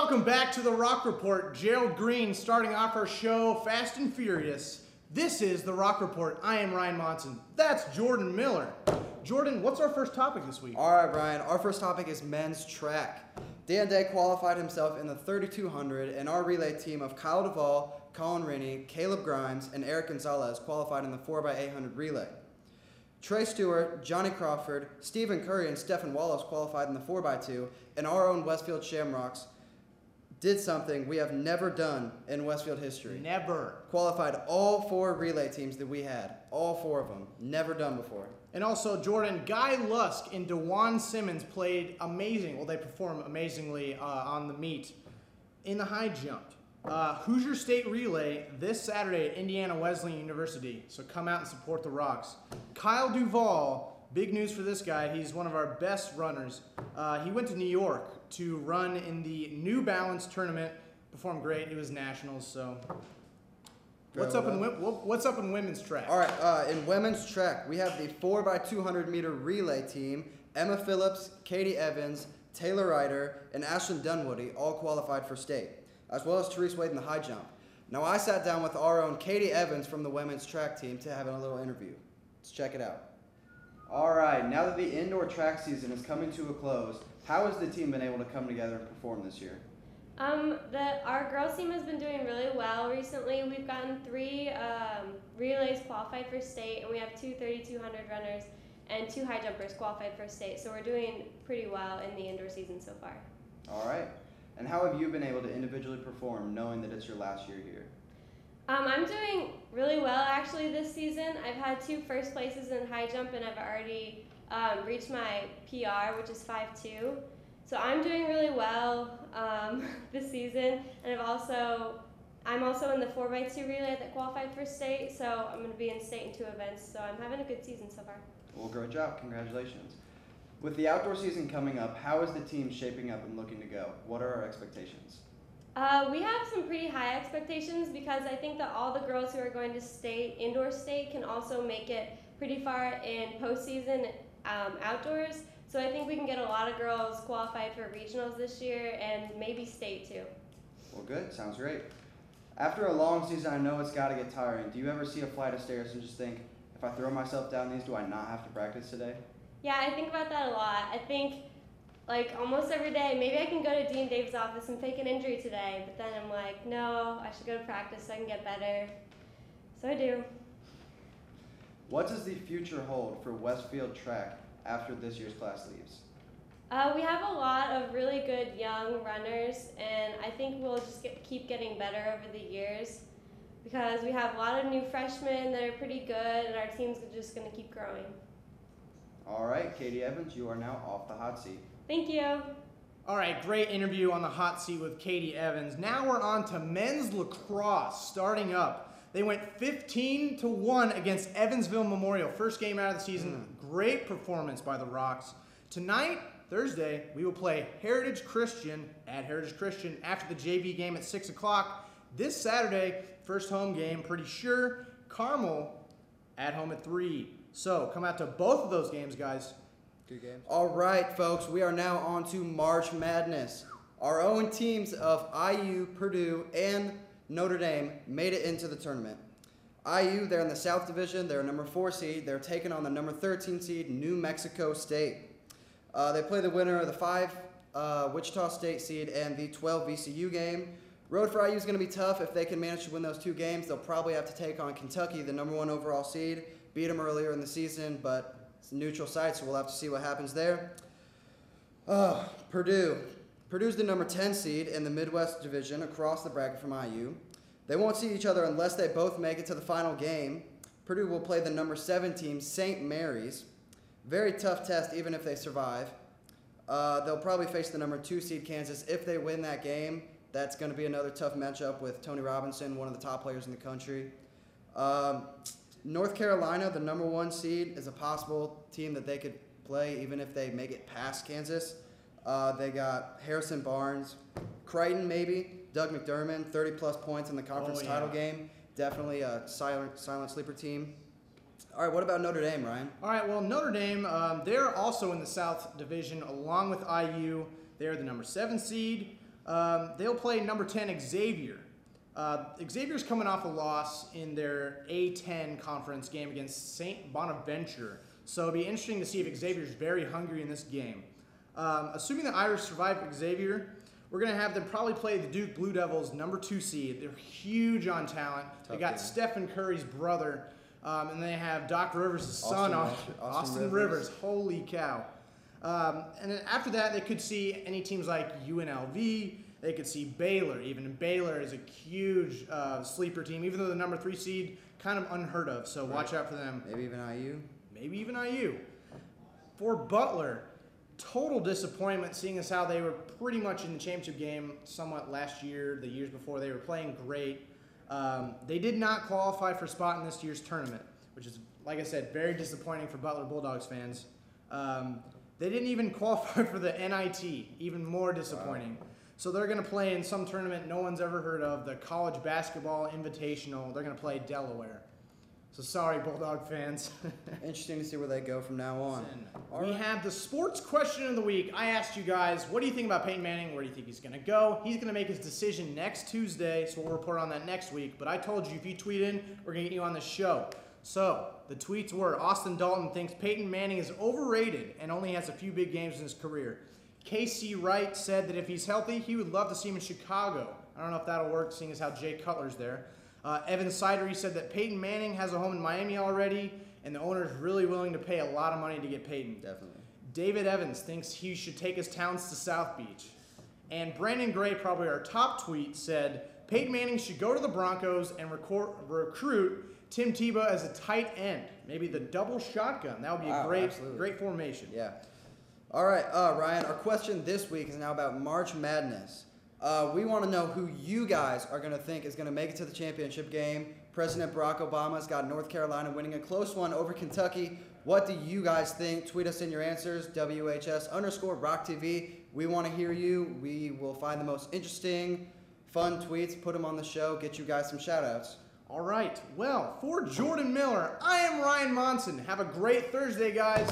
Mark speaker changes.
Speaker 1: welcome back to the Rock Report. Gerald Green starting off our show fast and furious. This is the Rock Report. I am Ryan Monson. That's Jordan Miller. Jordan, what's our first topic this week?
Speaker 2: All right, Ryan. Our first topic is men's track. Dan Day qualified himself in the 3200, and our relay team of Kyle Duvall, Colin Rennie, Caleb Grimes, and Eric Gonzalez qualified in the 4x800 relay. Trey Stewart, Johnny Crawford, Stephen Curry, and Stephen Wallace qualified in the 4x2, and our own Westfield Shamrocks did something we have never done in Westfield history.
Speaker 1: Never.
Speaker 2: Qualified all four relay teams that we had. All four of them. Never done before.
Speaker 1: And also, Jordan, Guy Lusk and DeJuan Simmons played amazing. Well, they performed amazingly on the meet in the high jump. Hoosier State Relay this Saturday at Indiana Wesleyan University. So come out and support the Rocks. Kyle Duvall, big news for this guy. He's one of our best runners. He went to New York to run in the New Balance tournament. Performed great. It was nationals. So what's up in women's track?
Speaker 2: All right, in women's track, we have the 4x200 meter relay team. Emma Phillips, Katie Evans, Taylor Ryder, and Ashlyn Dunwoody all qualified for state, as well as Therese Wade in the high jump. Now, I sat down with our own Katie Evans from the women's track team to have a little interview. Let's check it out. All right, now that the indoor track season is coming to a close, how has the team been able to come together and perform this year?
Speaker 3: Our girls team has been doing really well recently. We've gotten 3 relays qualified for state, and we have 2 3200 runners and 2 high jumpers qualified for state. So we're doing pretty well in the indoor season so far.
Speaker 2: All right. And how have you been able to individually perform knowing that it's your last year here?
Speaker 3: I'm doing really well actually this season. I've had 2 first places in high jump, and I've already reached my PR, which is 5.2. So I'm doing really well this season, and I'm also in the 4x2 relay that qualified for state. So I'm going to be in state in 2 events. So I'm having a good season so far.
Speaker 2: Well, great job. Congratulations. With the outdoor season coming up, how is the team shaping up and looking to go? What are our expectations?
Speaker 3: We have some pretty high expectations because I think that all the girls who are going to state, indoor state, can also make it pretty far in postseason outdoors. So I think we can get a lot of girls qualified for regionals this year and maybe state too.
Speaker 2: Well, good. Sounds great. After a long season, I know it's got to get tiring. Do you ever see a flight of stairs and just think, if I throw myself down these, do I not have to practice today?
Speaker 3: Yeah, I think about that a lot. I think like almost every day, maybe I can go to Dean Dave's office and fake an injury today, but then I'm like, no, I should go to practice so I can get better. So I do.
Speaker 2: What does the future hold for Westfield track after this year's class leaves?
Speaker 3: We have a lot of really good young runners, and I think we'll just keep getting better over the years because we have a lot of new freshmen that are pretty good, and our team's just going to keep growing.
Speaker 2: All right, Katie Evans, you are now off the hot seat.
Speaker 3: Thank you.
Speaker 1: All right, great interview on the hot seat with Katie Evans. Now we're on to men's lacrosse starting up. They went 15-1 against Evansville Memorial. First game out of the season. Great performance by the Rocks. Tonight, Thursday, we will play Heritage Christian at Heritage Christian after the JV game at 6 o'clock. This Saturday, first home game, pretty sure, Carmel at home at 3. So come out to both of those games, guys.
Speaker 2: Good games. All right, folks, we are now on to March Madness. Our own teams of IU, Purdue, and Notre Dame made it into the tournament. IU, they're in the South Division. They're number 4 seed. They're taking on the number 13 seed, New Mexico State. They play the winner of the 5 Wichita State seed and the 12 VCU game. Road for IU is going to be tough. If they can manage to win those 2 games, they'll probably have to take on Kentucky, the number 1 overall seed. Beat them earlier in the season, but it's a neutral site, so we'll have to see what happens there. Purdue. Purdue's the number 10 seed in the Midwest Division across the bracket from IU. They won't see each other unless they both make it to the final game. Purdue will play the number 7 team, St. Mary's. Very tough test, even if they survive. They'll probably face the number 2 seed, Kansas. If they win that game, that's going to be another tough matchup with Tony Robinson, one of the top players in the country. North Carolina, the number 1 seed, is a possible team that they could play even if they make it past Kansas. They got Harrison Barnes, Creighton maybe, Doug McDermott, 30-plus points in the conference title game. Definitely a silent sleeper team. All right, what about Notre Dame, Ryan?
Speaker 1: All right, well, Notre Dame, they're also in the South Division along with IU. They're the number 7 seed. They'll play number 10 Xavier. Xavier's coming off a loss in their A10 conference game against St. Bonaventure. So it'll be interesting to see if Xavier's very hungry in this game. Assuming the Irish survive Xavier, we're going to have them probably play the Duke Blue Devils, number 2 seed. They're huge on talent. They got
Speaker 2: game.
Speaker 1: Stephen Curry's brother, and they have Doc Rivers' son,
Speaker 2: Austin
Speaker 1: Rivers. Holy cow. And then after that, they could see any teams like UNLV. They could see Baylor. Even Baylor is a huge sleeper team, even though the number 3 seed, kind of unheard of. So watch out for them.
Speaker 2: Maybe even IU.
Speaker 1: Maybe even IU. For Butler, total disappointment, seeing as how they were pretty much in the championship game somewhat last year, the years before. They were playing great. They did not qualify for a spot in this year's tournament, which is, like I said, very disappointing for Butler Bulldogs fans. They didn't even qualify for the NIT, even more disappointing. Wow. So they're going to play in some tournament no one's ever heard of, the College Basketball Invitational. They're going to play Delaware. So sorry, Bulldog fans.
Speaker 2: Interesting to see where they go from now on.
Speaker 1: We have the sports question of the week. I asked you guys, what do you think about Peyton Manning? Where do you think he's going to go? He's going to make his decision next Tuesday, so we'll report on that next week. But I told you, if you tweet in, we're going to get you on the show. So the tweets were, Austin Dalton thinks Peyton Manning is overrated and only has a few big games in his career. Casey Wright said that if he's healthy, he would love to see him in Chicago. I don't know if that'll work, seeing as how Jay Cutler's there. Evan Sidery said that Peyton Manning has a home in Miami already, and the owner is really willing to pay a lot of money to get Peyton.
Speaker 2: Definitely.
Speaker 1: David Evans thinks he should take his talents to South Beach. And Brandon Gray, probably our top tweet, said Peyton Manning should go to the Broncos and recruit Tim Tebow as a tight end. Maybe the double shotgun. That would be a great formation.
Speaker 2: Yeah. All right, Ryan, our question this week is now about March Madness. We want to know who you guys are going to think is going to make it to the championship game. President Barack Obama's got North Carolina winning a close one over Kentucky. What do you guys think? Tweet us in your answers, WHS_RockTV. We want to hear you. We will find the most interesting, fun tweets, put them on the show, get you guys some shout-outs.
Speaker 1: All right. Well, for Jordan Miller, I am Ryan Monson. Have a great Thursday, guys.